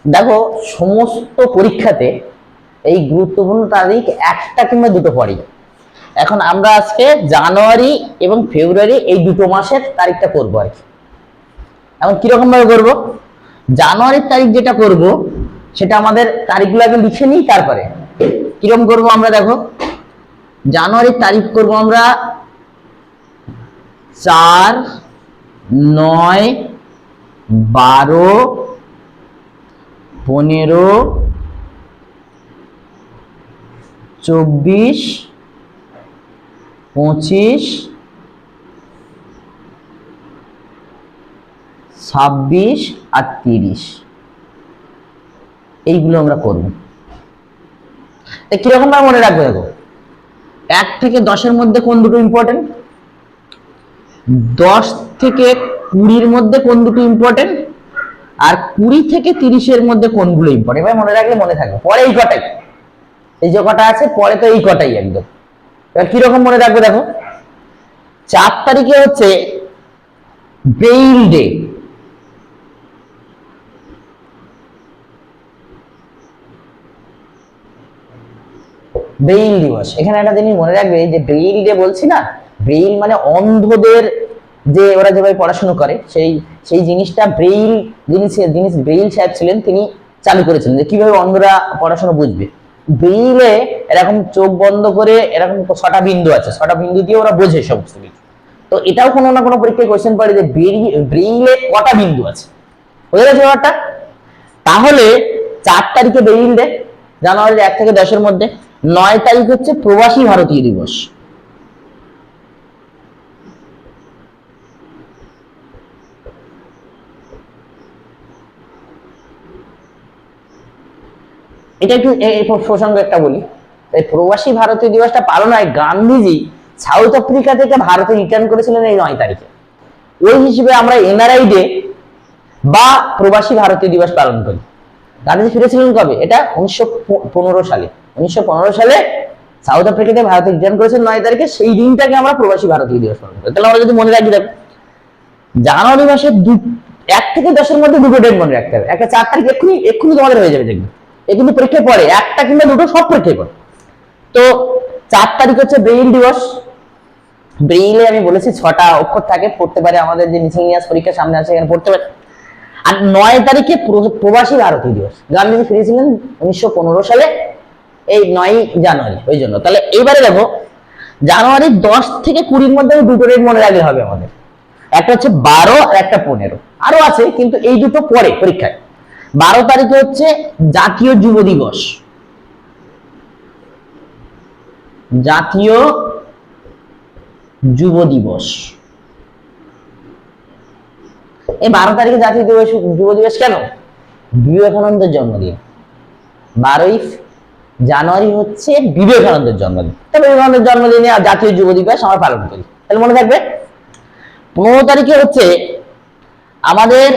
দেখো সমস্ত পরীক্ষাতে এই গুরুত্বপূর্ণ তারিখ একটা কিংবা দুটো পড়ে। এখন আমরা আজকে জানুয়ারি এবং ফেব্রুয়ারি এই দুটো মাসের তারিখটা করবো আর কি। এখন কিরকম ভাবে করবো? জানুয়ারির তারিখ যেটা করব সেটা আমাদের তারিখগুলো আগে লিখে নিই, তারপরে কিরকম করবো আমরা দেখো। জানুয়ারির তারিখ করব আমরা 4, 9, 12, 15, 24, 25, 26 আর 30 এইগুলো আমরা করব। কিরকম ভাবে মনে রাখবে দেখো, 1 থেকে 10-এর মধ্যে কোন দুটো ইম্পর্টেন্ট, 10 থেকে 20-এর মধ্যে কোন দুটো ইম্পর্টেন্ট, আর 20 থেকে 30-এর মধ্যে কোনগুলো ইম্পর্টেন্ট। এবার মনে রাখলে মনে থাকবে। পরে এই কটাই, এই যে কটা আছে পরে তো এই কটাই একদম। এবার কিরকম মনে রাখবে দেখো, 4 তারিখে হচ্ছে ব্রেইল ডে। ব্রেইল দিবস। এখানে একটা জিনিস মনে রাখবে যে ব্রেইল ডে বলছি না, ব্রেইল মানে অন্ধদের যে ওরা যেভাবে পড়াশোনা করে সেই সেই জিনিসটা ব্রেইল জিনিস ব্রেইল সাহেব ছিলেন, তিনি চালু করেছিলেন যে কিভাবে অন্ধরা পড়াশোনা বুঝবে। ব্রেইলে এরকম চোখ বন্ধ করে এরকম 6টা বিন্দু আছে, 6টা বিন্দু দিয়ে ওরা বোঝে সমস্ত কিছু। তো এটাও কোনো না কোনো পরীক্ষায় কোশ্চেন পড়ে যে ব্রেইলে কটা বিন্দু আছে, বুঝে গেছে ব্যাপারটা? তাহলে 4 তারিখে ব্রেইল ডে, জানুয়ারির 1 থেকে 10-এর মধ্যে। 9 তারিখ হচ্ছে প্রবাসী ভারতীয় দিবস। এটা একটু এই প্রসঙ্গে একটা বলি, এই প্রবাসী ভারতীয় দিবসটা পালন হয় গান্ধীজি সাউথ আফ্রিকা থেকে ভারতে রিটার্ন করেছিলেন এই 9 তারিখে। ওই হিসেবে আমরা এনআরআই ডে বা প্রবাসী ভারতীয় দিবস পালন করি। গান্ধীজি ফিরেছিলেন কবে? এটা 1915 সালে। 1915 সালে সাউথ আফ্রিকা থেকে ভারতে রিটার্ন করেছেন 9 তারিখে, সেই দিনটাকে আমরা প্রবাসী ভারতীয় দিবস পালন করি। তাহলে আমরা যদি মনে রাখি দেখো, জানুয়ারি মাসের 1 থেকে 10-এর মধ্যে দুটো ডেট মনে রাখতে হবে। একটা 4 তারিখ এক্ষুনি তোমাদের হয়ে যাবে দেখবে। এ কিন্তু পরীক্ষায় পড়ে, একটা কিংবা দুটো সব পরীক্ষায় পড়ে। তো 4 তারিখ হচ্ছে ব্রেইল দিবস। ব্রেইলে আমি বলেছি 6টা অক্ষর থাকে, পড়তে পারে আমাদের যে মিসেলিনিয়াস পরীক্ষা সামনে আছে এখানে পড়তে পারে। আর 9 তারিখে প্রবাসী ভারতীয় দিবস। গান্ধীজি ফিরেছিলেন 1915 সালে এই 9 জানুয়ারি, ওই জন্য। তাহলে এইবারে দেখো, জানুয়ারির 10 থেকে 20-এর মধ্যে দুটো ডেট মনে রাখলে হবে আমাদের। একটা হচ্ছে 12 আর একটা 15। আরো আছে কিন্তু এই দুটো পরে পরীক্ষায়। 12 তারিখে হচ্ছে জাতীয় যুব দিবস। জাতীয় যুব দিবস। এই 12 তারিখে জাতীয় যুব দিবস কেন? বিবেকানন্দের জন্মদিন। 12ই জানুয়ারি হচ্ছে বিবেকানন্দের জন্মদিন। তবে বিবেকানন্দের জন্মদিনে জাতীয় যুব দিবস আমরা পালন করি। তাহলে মনে থাকবে। 15 তারিখে হচ্ছে আমাদের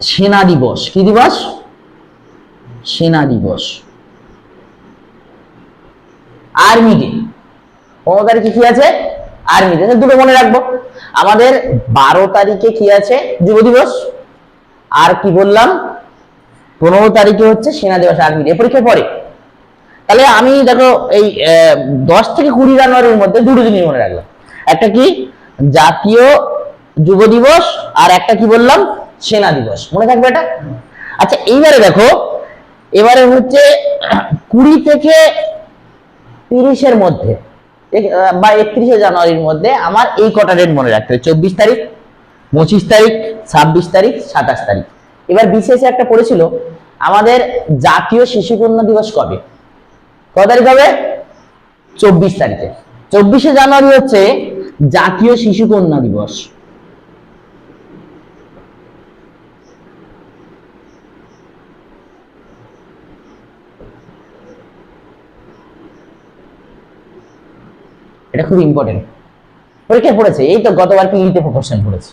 সেনা দিবস। কি দিবস? সেনা দিবস, আর্মি ডে। 15 তারিখে কি আছে? Army day. দুটো মনে রাখবো। আমাদের 12 তারিখে কি আছে? যুব দিবস। আর কি বললাম? 15 তারিখে হচ্ছে সেনা দিবস, আর্মি ডে। পরীক্ষায় পড়ে। তাহলে আমি দেখো এই 10 থেকে 20 জানুয়ারির মধ্যে দুটো জিনিস মনে রাখলাম। একটা কি? জাতীয় যুব দিবস, আর একটা কি বললাম? সেনা দিবস। মনে থাকবে এটা? আচ্ছা, এইবারে দেখো, এবারে হচ্ছে 20 থেকে 30-এর মধ্যে বা 31শে জানুয়ারির মধ্যে আমার এই কটা ডেট মনে রাখতে হবে। 24 তারিখ, 25 তারিখ, 26 তারিখ, 27 তারিখ। এবার বিশেষে একটা পড়েছিল আমাদের জাতীয় শিশু কন্যা দিবস কবে? কত তারিখ হবে? 24 তারিখে। 24শে জানুয়ারি হচ্ছে জাতীয় শিশু কন্যা দিবস। এটা খুব ইম্পর্টেন্ট, পরীক্ষায় পড়েছে। এই তো গতবার পিইতে কোশ্চেন পড়েছে।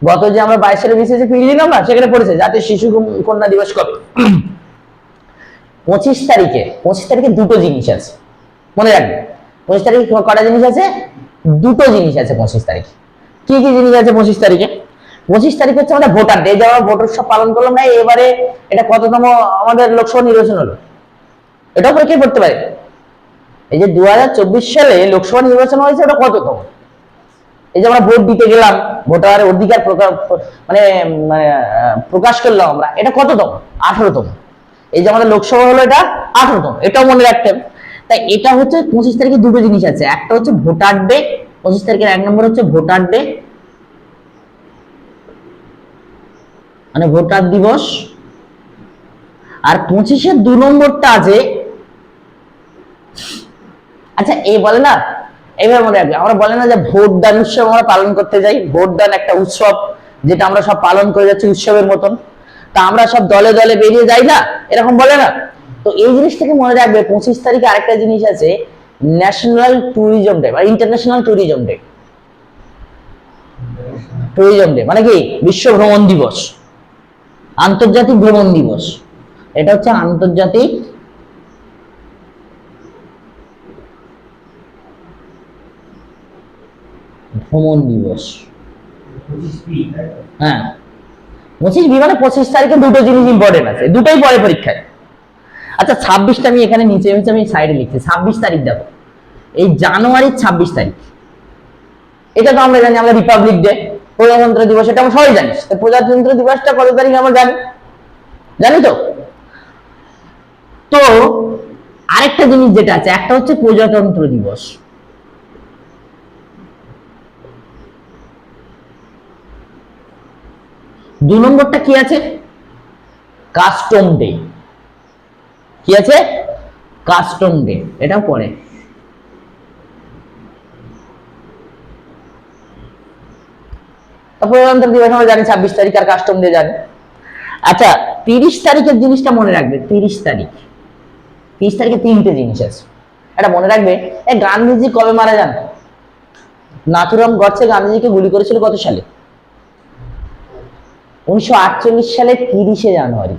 গত যে আমরা 22 সালে বিশেষে পিই দিলাম না, সেখানে পড়েছে জাতীয় শিশু কন্যা দিবস কবে। 25 তারিখে। 25 তারিখে দুটো জিনিস আছে, মনে রাখবে। 25 তারিখে কটা জিনিস আছে? দুটো জিনিস আছে 25 তারিখে। কি কি জিনিস আছে 25 তারিখে? 25 তারিখ হচ্ছে আমাদের ভোটার ডে, যে আমরা ভোটার উৎসব পালন করলাম না এবারে, এটা কততম আমাদের লোকসভা নির্বাচন হলো, এটাও পরীক্ষায় পড়তে পারে। এই যে 2024 সালে লোকসভা নির্বাচন হয়েছে, ওটা কততম? এই যে আমরা ভোট দিতে গেলাম, ভোটারের অধিকার মানে প্রকাশ করলাম আমরা, এটা কততম? 18তম। এই যে আমাদের লোকসভা হলো, এটা 18তম, এটাও মনে রাখতে হবে। তাই এটা হচ্ছে 25 তারিখে দুটো জিনিস আছে, একটা হচ্ছে ভোটার ডে, 25 তারিখের 1 নম্বর হচ্ছে ভোটার ডে, মানে ভোটার দিবস। আর 25-এর 2 নম্বরটা আছে, আচ্ছা এই বলে না, এইভাবে মনে রাখবে, আমরা বলে না যে ভোটদান উৎসব আমরা পালন করতে যাই, ভোটদান একটা উৎসব যেটা আমরা সব পালন করে যাচ্ছি উৎসবের মতন, তা আমরা সব দলে দলে বেরিয়ে যাই না, এরকম বলে না? তো এই জিনিসটাকে মনে রাখবে। 25 তারিখে আরেকটা জিনিস আছে, ন্যাশনাল ট্যুরিজম ডে বা international tourism day. Tourism day মানে কি? বিশ্ব ভ্রমণ দিবস, আন্তর্জাতিক ভ্রমণ দিবস। এটা হচ্ছে আন্তর্জাতিক ভ্রমণ দিবস। হ্যাঁ, 25 মানে 25 তারিখে দুটো জিনিস ইম্পর্টেন্ট আছে, দুটোই পরে পরীক্ষায়। আচ্ছা 26টা আমি এখানে নিচে হচ্ছে আমি সাইডে লিখছি। 26 তারিখ দেখো, এই জানুয়ারির 26 তারিখ, এটা তো আমরা জানি, আমরা রিপাবলিক ডে, প্রজাতন্ত্র দিবস, এটা আমরা সবাই জানি। তো প্রজাতন্ত্র দিবসটা কত তারিখ আমরা জানি, জানি তো? তো আরেকটা জিনিস যেটা আছে, একটা হচ্ছে প্রজাতন্ত্র দিবস, দু নম্বরটা কি আছে? Custom day. কি আছে? কাস্টম ডে, এটাও পরে। প্রজাতন্ত্র দিবস আমরা জানি 26 তারিখ, আর কাস্টম ডে জানি। আচ্ছা 30 তারিখের জিনিসটা মনে রাখবে। 30 তারিখে 3টে জিনিস আছে, এটা মনে রাখবে। গান্ধীজি কবে মারা যান? নাথুরাম গডসে গান্ধীজিকে গুলি করেছিল কত সালে? 1948 সালে 30শে জানুয়ারি,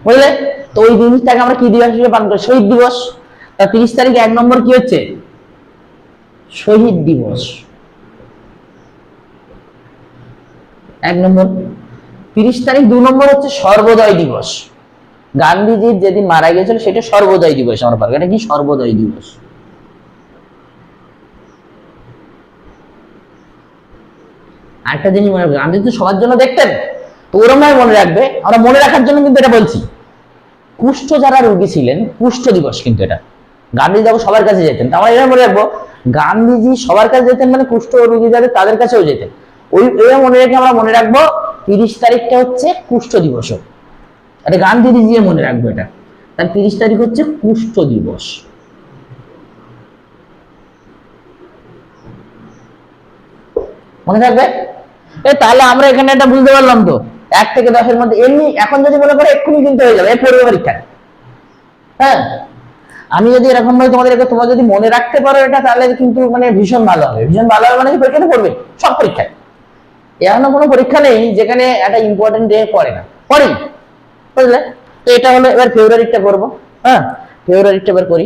বুঝলে? তো ওই জিনিসটাকে আমরা কি দিবস হিসেবে পালন করি? শহীদ দিবস। তা 30 তারিখে 1 নম্বর কি হচ্ছে? শহীদ দিবস, 1 নম্বর। 30 তারিখ 2 নম্বর হচ্ছে সর্বোদয় দিবস। গান্ধীজির যেদিন মারা গিয়েছিল সেটা সর্বোদয় দিবস আমরা পালন করি। এটা কি? সর্বোদয় দিবস। আরেকটা জিনিস মনে রাখবে, গান্ধী তো সবার জন্য দেখতেন, তো ওরম ভাবে মনে রাখবে। আমরা মনে রাখার জন্য কিন্তু এটা বলছি। কুষ্ঠ যারা রোগী ছিলেন, কুষ্ঠ দিবস কিন্তু এটা। গান্ধী যখন সবার কাছে যেতেন, আমরা এটা মনে রাখবো, গান্ধীজি সবার কাছে যেতেন মানে কুষ্ঠ রোগী যাদের তাদের কাছেও যেতেন। ওই মনে রেখে আমরা মনে রাখবো 30 তারিখটা হচ্ছে কুষ্ঠ দিবস। এটা গান্ধীজি দিয়ে মনে রাখবো এটা। তার 30 তারিখ হচ্ছে কুষ্ঠ দিবস। মনে থাকবে? তাহলে আমরা এখানে এটা বুঝতে পারলাম তো, 1 থেকে 10-এর মধ্যে। এমনি এখন যদি মনে করে এক্ষুনি কিন্তু হয়ে যাবে, পড়বে পরীক্ষায়। হ্যাঁ, আমি যদি এরকম ভাবে তোমরা যদি মনে রাখতে পারো এটা, তাহলে কিন্তু মানে ভীষণ ভালো হবে। ভীষণ ভালো হবে মানে পরীক্ষাতে পড়বে সব পরীক্ষায়। এমন কোনো পরীক্ষা নেই যেখানে একটা ইম্পর্টেন্ট ডে পড়ে না, পড়েই, বুঝলে? তো এটা হলো। এবার ফেব্রুয়ারিটা করবো। হ্যাঁ, ফেব্রুয়ারিটা এবার করি।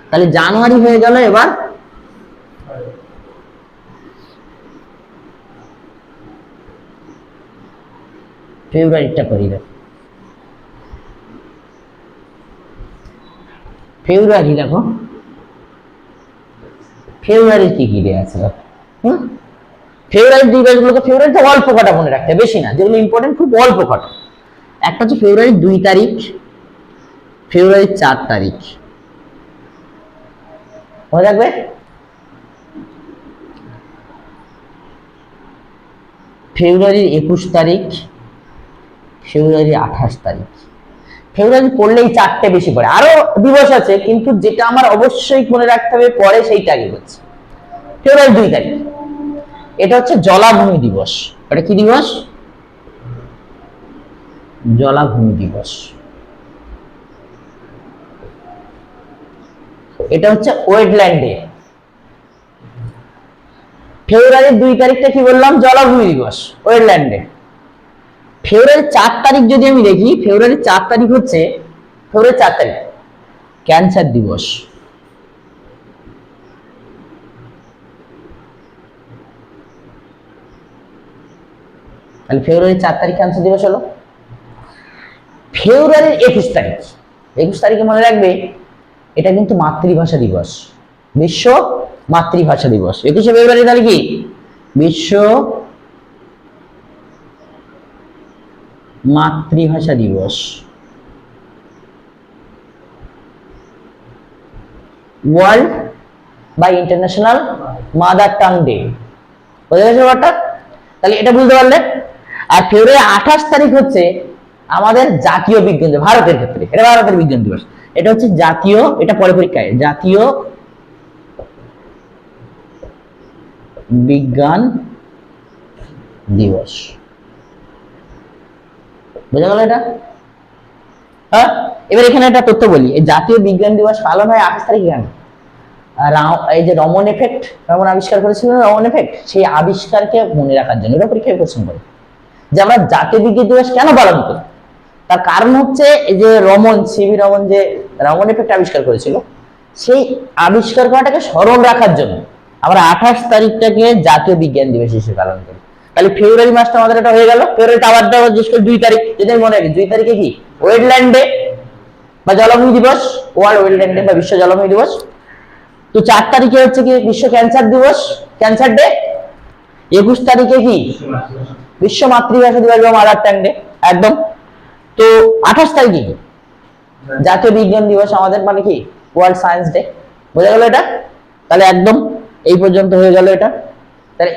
তাহলে জানুয়ারি হয়ে গেল, এবার ফেব্রুয়ারিটা করি। ফেব্রুয়ারি দেখো, ফেব্রুয়ারি কি কি ডে আছে? ফেব্রুয়ারি দিবসগুলোকে, ফেব্রুয়ারিতে অল্প কটা মনে রাখতে, বেশি না, যেগুলো ইম্পর্টেন্ট খুব অল্প কটা। একটা হচ্ছে ফেব্রুয়ারি 2 তারিখ, ফেব্রুয়ারি 4 তারিখ, মনে রাখবে। ফেব্রুয়ারির 21 তারিখ, ফেব্রুয়ারি 28 তারিখ। ফেব্রুয়ারি পড়লেই 4টে বেশি পড়ে, আরো দিবস আছে, কিন্তু যেটা আমার অবশ্যই মনে রাখতে হবে পরে সেইটা আগে বলছি। ফেব্রুয়ারি 2 তারিখ, এটা হচ্ছে জলাভূমি দিবস। এটা কি দিবস? জলাভূমি দিবস। এটা হচ্ছে ওয়েটল্যান্ড ডে। ফেব্রুয়ারির 2 তারিখটা কি বললাম? জলাভূমি দিবস, ওয়েটল্যান্ড ডে। ফেব্রুয়ারি 4 তারিখ যদি আমি দেখি, ফেব্রুয়ারি 4 তারিখ হচ্ছে, ফেব্রুয়ারি 4 তারিখ ক্যান্সার দিবস। তাহলে ফেব্রুয়ারির 4 তারিখ ক্যান্সার দিবস হলো। ফেব্রুয়ারির 21 তারিখ, 21 তারিখে মনে রাখবে এটা কিন্তু মাতৃভাষা দিবস, বিশ্ব মাতৃভাষা দিবস। 21শে ফেব্রুয়ারি তাহলে কি বিশ্ব মাতৃভাষা দিবস, ওয়ার্ল্ড বা ইন্টারন্যাশনাল মাদার টাং ডে। বুঝতে গেছে ব্যাপারটা? তাহলে এটা বুঝতে পারলে। আর ফেব্রুয়ারি 28 তারিখ হচ্ছে আমাদের জাতীয় বিজ্ঞান দিবস, ভারতের ক্ষেত্রে এটা ভারতের বিজ্ঞান দিবস। এটা হচ্ছে জাতীয়, এটা পরে পরীক্ষায়, জাতীয় বিজ্ঞান দিবস। বোঝা গেল এটা? হ্যাঁ, এবার এখানে একটা তথ্য বলি, এই জাতীয় বিজ্ঞান দিবস পালন হয় 28 তারিখ কেন? এই যে রমন এফেক্ট, রমন আবিষ্কার করেছিলেন রমন এফেক্ট, সেই আবিষ্কারকে মনে রাখার জন্য এটা পরীক্ষায় কোশ্চেন করে যে আমরা জাতীয় বিজ্ঞান দিবস কেন পালন করি। তার কারণ হচ্ছে এই যে রমন, সিভি রমন যে রমন এফেক্ট আবিষ্কার করেছিল, সেই আবিষ্কার করাটাকে স্মরণ রাখার জন্য আমরা 28 তারিখটাকে জাতীয় বিজ্ঞান দিবস হিসেবে পালন করি। তাহলে ফেব্রুয়ারি মাসটা আমাদের এটা হয়ে গেল। ফেব্রুয়ারিতে আবার জিজ্ঞেস করি 2 তারিখ, যদি মনে রাখি 2 তারিখে কি ওয়েটল্যান্ড ডে বা জলভূমি দিবস, ওয়ার্ল্ড ওয়েটল্যান্ড ডে বা বিশ্ব জলভূমি দিবস। তো 4 তারিখে হচ্ছে কি বিশ্ব ক্যান্সার দিবস, ক্যান্সার ডে। 21 তারিখে কি বিশ্ব মাতৃভাষা দিবস বা মাদার টাং ডে, একদম। তো 28 তারিখে কি জাতীয় বিজ্ঞান দিবস আমাদের, মানে কি ওয়ার্ল্ড সায়েন্স ডে। বোঝা গেল এটা? তাহলে একদম এই পর্যন্ত হয়ে গেল এটা। তাহলে